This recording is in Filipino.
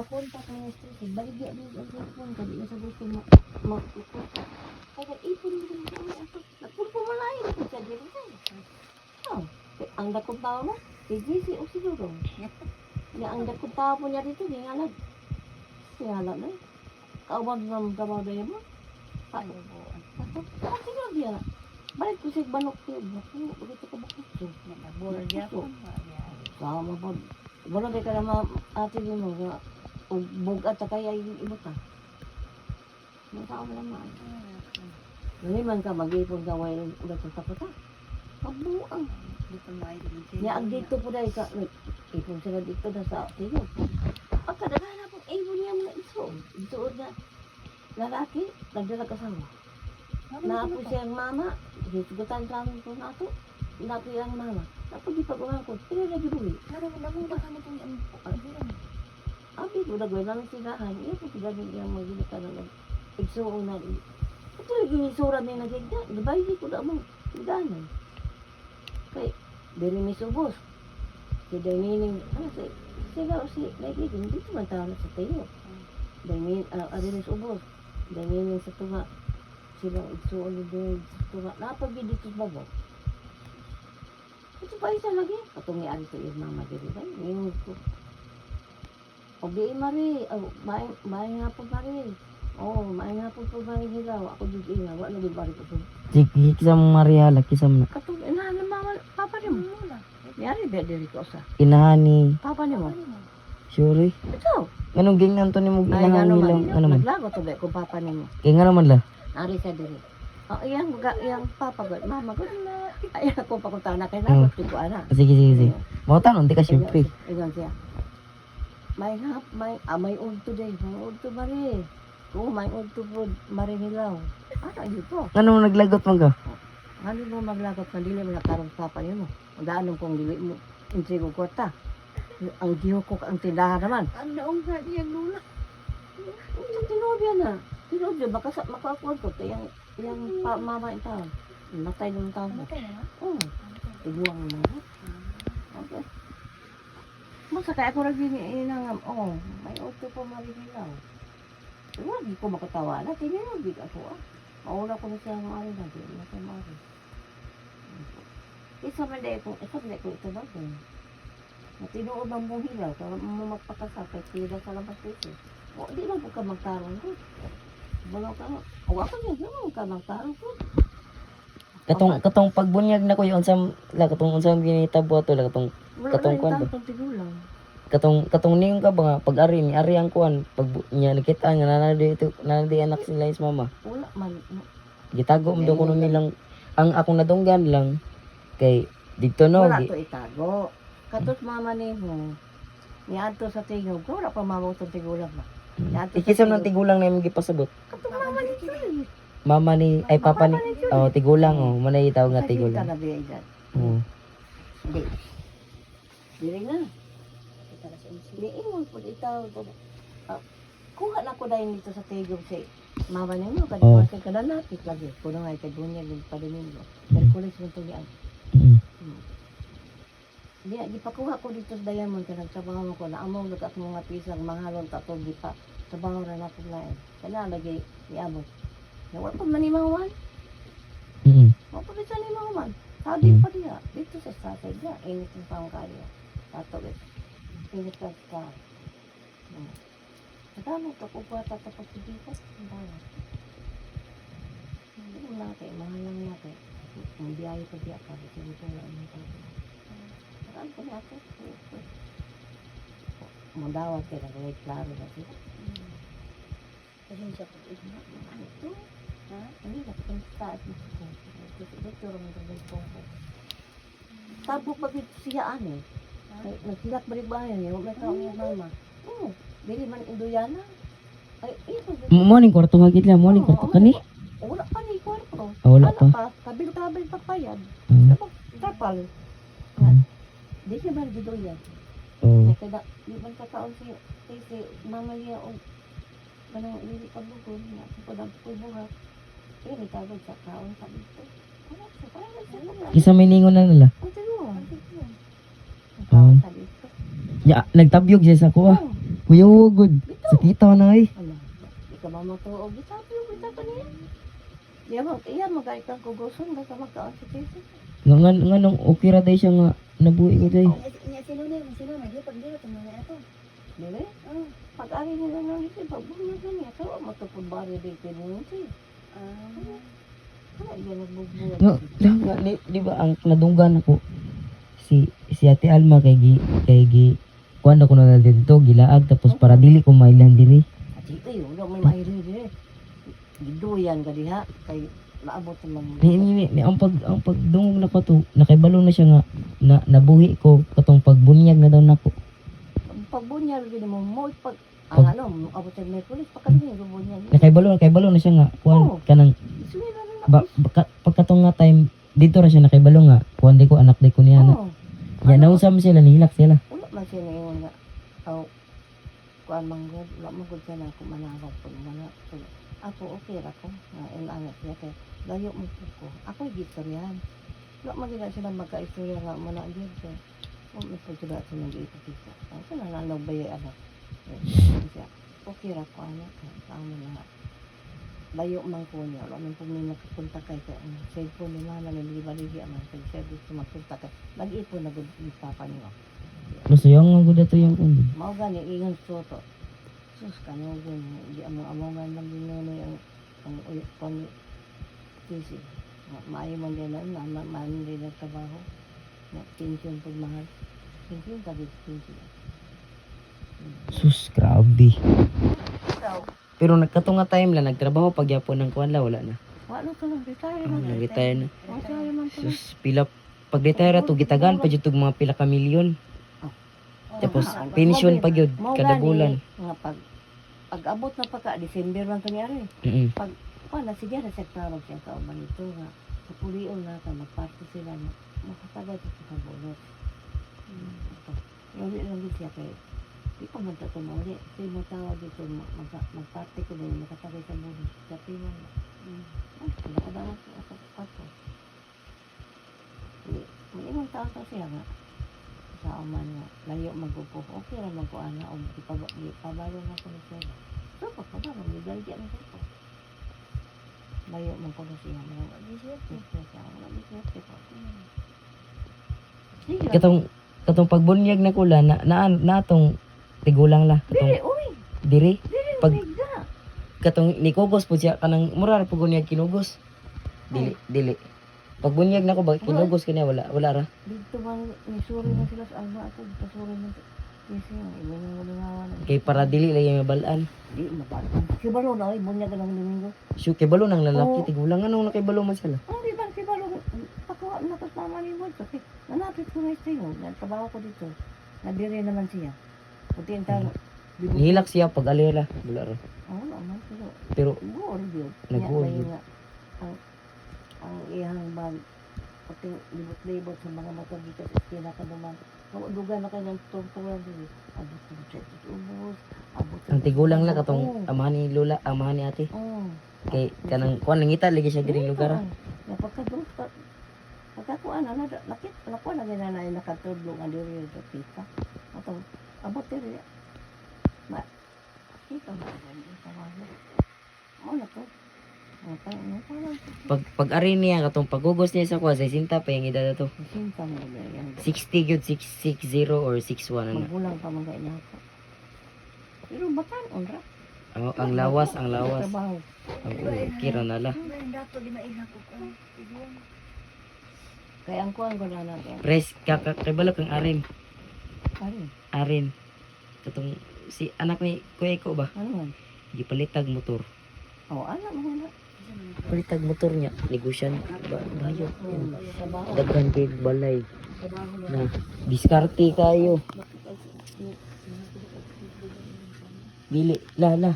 makontak na yung stress. Baligya din ang cellphone ka. Di na sa gusto makukontak. Kaya ipon mo din sa mga ato. Nagpulpumalayan ako sa dito. Oh, ang dakong tao mo, si o siguro. Ang dakong tao po niya dito, ningalag. Ningalag na. Kauban ng gabaday mo. Ano siguro dia? Balik ko sa banok ko. Bakit ko bakit ko? Nabura niya po. Sama pa. Wala ba ka naman ate din mo. Bugat sa kaya yung iba ka. Masama naman. Naliman ka, mag-ipon ka, wala ulit ang tapos ha. Kabuang. Niya ang dito po dahil ka, ipon sila dito na sa tingin. Pagkadagana pong ipon niya mga iso. Isuod na lalaki, nagdala kasama. Naapo siyang mama, hisugutan sa amin po na ito. Naapo siyang mama. Tapos di pag-ulang ko, pero nag-ibuwi. Naramdaman ba kami itong yung Abi ko nagawin namin sigahan. Iya po sila yung magiging ka na igsuon na. Ito yung ginisura na yung nagigda. Diba hindi ko na mong sigahan. Kaya, diri may subos. Si Daymining, sigaw si nagiging, dito man tao na sa tayo. Daymining, may subos. Daymining sa tunga. Silang igsuon na doon sa tunga. Napagin dito sa babaw. Ito pa isa lagi. Katungian ito yung mama diri ba? Ngayon ko. O di mari, maay nga po mari. Oo, maay nga po mari hilaw. Ako dito nga, wala din bari ko. Sige, kisam Maria, kisam na. Katong inahan ng mama, papa ni mo. Yari ba diri ko sa? Inahani. Papa ni mo. Sure. Ito. Ganun ganyan to ni mo Ay, inahani gano'n lang. man. Ano man? Naglago to ba kung papa ni mo. Kaya nga naman la. Ari sa diri. Iyang papa ko, mama ko. Ay, ako pa kung tana kay lagot ko ana. Sige, sige, sige. Mau tanong, di ka syempre. Igan siya. May udto day, may udto mari. Oo, may udto po, mari hilaw. Ano yun po? Ano mo naglagot mo ka? Ano mo maglagot na dili mo nakarong papa niyo mo? Daanon kong dili mo, intri ko kwarta. Ang gihukok ang tindahan naman. Ang naong nga niya lula. Tinobya na. Tinobya, baka makakuha ko. Yung mama yung tao. Matay ng tao. Oo. Iguang na. Okay. Masa kaya ako nag-inangam, may auto pa marihilaw. Hindi ko makatawa na, tinirobig ako Mauna ko na siya ang ari na, di na siya mari. Isa man dahil ko ito ba ito? Matinuod ang mong hilaw, kaya mo magpakasakay, kaya sa labas dito. Di lang po ka magtarong ko. Balaw ka, ako niya, ka magtarong ko. Katong pagbunyag na ko yung katong unsang ginitabo ato la katong kwan ba? Katong ning ka ba nga pag-ari ni ari ang kwan pag niya nakita nga nanadi anak sila is mama. Wala man. Gitago mo ko nilang ang akong nadunggan lang kay dito no. Wala to itago. Katot mama ni mo. Niadto sa tingog, wala pa mamaw sa tigulang ba. Ikisa ng tigulang na imong gipasabot. Katot mama ni Julie. Mama ni ay papa ni tigulang manay tawag nga tigulang. Hindi. Dili na. Liingon po itaw. Kuha na ko dahil dito sa tigog si mama niya mo. Kasi kada napit lagi. Kuno nga ito bunyag yung padimin mo. Hercules mo ito niyan. Di pa kuha ko dito sa Diamond. Kaya nagsabaho ko na among lugat mga pisang mahalong tatog. Di pa sabaho na natin na eh. Kaya lagi iabot. Wala pa manimawan. Wala pa sa manimawan. Sabi pa diya. Dito sa sasay diya. Init yung pangkaya. Tatog eh. Init ka sa Nagano ka po ba tatapos dito? Hindi mo natin. Mahal lang natin. Ang biyahe pa diya pa. Sige ko lang ang tayo. Nagano pa natin. Mandawat ka na. Gawin klaro na siya. Kasi siya po. Ito. Hindi na kung taas mo siya. Ito rin ang gawin po. Tabok ba siya ano? Nagsilak balik-bayan niya. Huwag may tao niya mama. Oo. Dili man induyana. Ay, ito. Morning kwarto hagit lang, morning kwarto kani. Wala pa ni kwarto. Wala pa. Kabil-kabil pagpayad. Tapal. Di siya ba dito yan? Kaya di man kakaon si mama niya o ganang lili pagbugon niya. Kapag po buhat. Eh, may tawag sa kaon sa dito. Kisa may ningon na nila. Ito yun. Kaon sa dito. Ya, nagtabyog siya sa kuha. Uyugod. Sakita na ay. Ala, di ka ba matuog? Bitato niya. Iya mo kahit kang kuguson, baka magkaon si Tito. Nga nung okay ra day siya nga nabuhi ko day. Nya sinunay, pag dito mga ato. Dili? Pag-ari nila nang ito, pagbunyag na niya. So, matupod bari dito niya ito. Kaya yan nagbubuhat. Di ba ang nadunggan ako si Ate Alma kay kuan ako na dito gilaag tapos para dili ko mailan diri. At ito yun, may mairi. Giduyan ka diha, kay naabot naman mo. Ni ang pagdungog na ko to nakaibalo na siya nga nabuhi ko katong pagbunyag na daw nako. Pagbunyag gini mo pag Pag- abot sa Merkulis, pagkadumi yung bunyag. Nakaibalo na siya nga kuan Oo. kanang Sumira na pagkatong nga time dito ra siya nakaibalo nga kuan di ko anak di ko niya na. Oo. Ya nausam sila nihilak sila. Wala man siya ngayon nga. Aw, kuan manggod, wala manggod siya na ako manawag po mga. So, ako okay ra ko. Anak siya kay layo mo ko. Ako gitoryan. Wala man gina sila magka-istorya nga mana gyud kay. Mo po sila sa nag-iipita. Ako na nanobay anak. Siya, okay ra ko anak. Tama na. Layo man ko niya. Wala man po may nakapunta kay ang cellphone ni mama na libaligi ang mga service ko magpunta kay. Nag-ipon na gud ni papa niyo. Masayang nga gud ato yung kuan. Mao gani ingon soto. Sus kano gun di among-amongan lang din ang kon kisi. Maayo man din na man din ang trabaho. Na pension pag mahal. Pension tabi pension. Sus grabe. Ikaw, Pero nagkatong nga time lang nagtrabaho pag yapon ng kuan la wala na. wala ka lang retire Ah, man. nag-retire na. Retire man po. Sus pila pag retire to gitagan pa jud tug mga pila ka milyon. Tapos pension pa gyud kada bulan. Nga pag abot na pagka December man kanyari. Pag na sige na sektaro siya ka uban ito nga sa pulion na ka magparty sila na makatagal sa bonus. Yung lang din siya kay di pa man ito mauli. Kasi mo tawag dito magparty ko din makatagal sa bonus. Kasi mo nakadawas sa pato. May ibang tao to siya nga sa uman nga layo magpupo. Okay ra magkuana o ipabalo na ko ni siya. So pagpabalo, may galgyan na siya. Layo man ko na siya. Katong pagbunyag na kula na atong tigulang la Dili, katong uy! diri pag Uy, ga! katong nikugos po siya kanang mura ra pagunyag kinugos. Dili. Pagbunyag na ko ba kinugos kanya wala ra. Dito man, nisuri na sila sa alma ato. Pasuri na kasi yung iba yung ulingawan. Kay para dili lang yung mabalaan. Di, mabalik. Si Balo na, bunyag ka ng Domingo. Syo kay balo nang Oo. lalaki tigulang anong nakibalo man sila. Ang di ba si Balo, pakuha na tapos mama ni Ward. Kasi nanapit ko na ito yun. Nagtrabaho ko dito. Nadiri naman siya. Puti yung talo. Nihilak siya pag alira wala ra. Oo naman, Pero Nag-uol yun. Nag-uol Kaya yun. nga, ang ihang bag, pati libot-libot sa mga motor dito sa eskwela ka naman. Dugan na kayo ng tungtungan dito. Abot ng set ubos. Abot ang tigulang la katong amahan ni Lola, amahan ni ate. Oo. Kay kanang kuan nangita lagi siya diri lugar. Napagkadung pagkakuan na nakit nakuha na gina na nakatudlo nga diri sa pita. Atong abot diri. Ma kita na sa wala. Mo na to. Pag ari niya katong pagugos niya sa kuha sa sinta pa yung edad to. Sinta mo na yan. 60 gyud 660 or 61 na. Magbulang pa man kaya ako. Pero batan onra. Oh, ang lawas. Trabaho. Ang kira na la. Dato di maila ko ko. Kaya ang kuhan ko na natin. Pres kakabalo kang arin. Ari, Arin. Katong si anak ni Kuya ko ba? ano man? Gipalitag motor. Oh, anak mo na. Palitag motor niya. Negosyan. Bayo. Trabaho. Daghan kay balay. Na diskarte kayo. Dili. La.